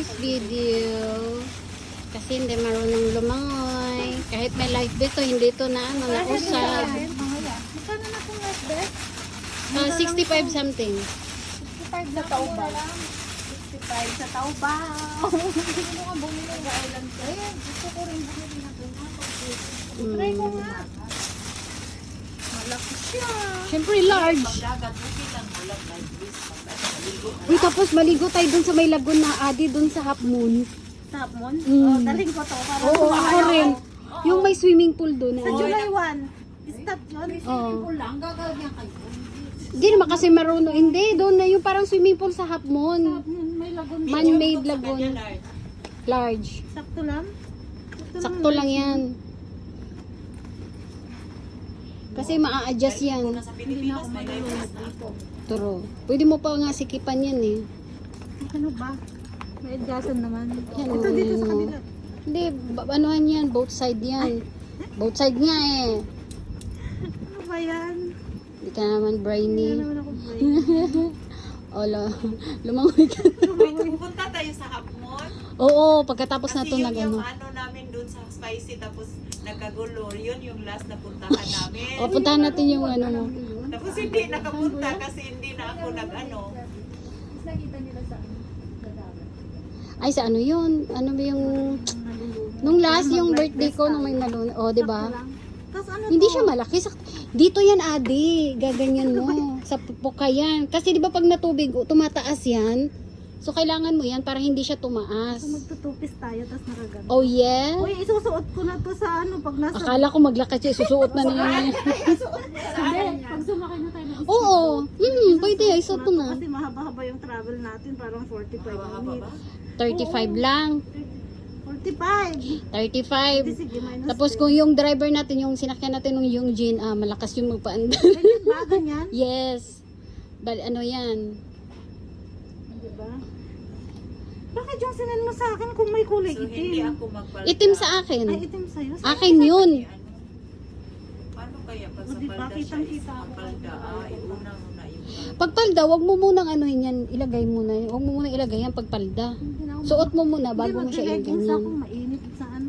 today's video. Kasi hindi marunong lumangoy. Kahit may life vest to, hindi to na ano, nausap. Magkano na itong life vest? 65 something. 65 sa Taubao. 65 sa Taubao. Gusto ko nga bumili ng island ko. Ayan, gusto ko rin bumili na ito. Try ko nga. Malaki siya. Siyempre large. Uy, tapos maligo tayo dun sa may lagoon na Adi, dun sa Half Moon. Top mon? Mm. Daling ko to. Para Oo, ako rin. Yung may swimming pool dun. Sa July 1. Start yun. Oo. lang. Gagawin kayo. Hindi naman kasi marunong. Hindi, doon na yung parang swimming pool sa Half Moon. May lagoon. Man-made lagoon. Large. Sakto lang? Sakto lang yan. Kasi maa-adjust yan. Hindi na ako malulunod dito. Turo. Pwede mo pa nga sikipan yan eh. Ano ba? May adjustan naman. Yan, Ito dito sa oh. kabila. Hindi, anuhan yan. Both side yan. Both side nga eh. Ano ba yan? Hindi ka naman Hindi brainy. naman ako brain. Ola, lumangoy ka. Wait, pupunta tayo sa Hapmon. Oo, pagkatapos na Kasi to yun nag yung ano. ano namin dun sa Spicy, tapos nagkagulo. Yun yung last na puntahan namin. O, puntahan natin yung ano mo. Tapos hindi nakapunta kasi hindi na ako nag-ano. Ay, sa ano yun? Ano ba yung... Nung last, yung birthday ko, nung may nalun. O, di ba? Tapos ano Hindi to? siya malaki. Dito yan, Adi. Gaganyan mo. Sa puka yan. Kasi di ba pag natubig, tumataas yan. So, kailangan mo yan para hindi siya tumaas. So, magtutupis tayo, tapos nakagano. Oh, yeah? Uy, isusuot ko na to sa ano, pag nasa... Akala ko maglakad siya. Susuot na nila. Hindi, pag sumakay na tayo ng Oo. Pwede. Ay, suot mo na. Kasi mahaba-haba yung travel natin, parang 45 minutes. 35 lang. 45! 35. Sige, minus Tapos kung yung driver natin, yung sinakyan natin yung Jean, malakas yung magpaandar. ganyan ba? Ganyan? Yes. Ano yan? Diba? Bakit yung sinan mo sa akin kung may kulay So hindi itim? ako magpalda. Itim sa akin. Ay, itim sa'yo? Akin yun. Paano kaya pag O, sa diba, palda siya is kitang-kita ako. magpalda? Iuna mo na yung palda. Pagpalda, wag mo munang anuhin yan. Ilagay mo na. Wag mo munang ilagay yan pagpalda. Hindi na ako Suot mo muna bago mo Hindi, siya mag-leggings ganyan. ako,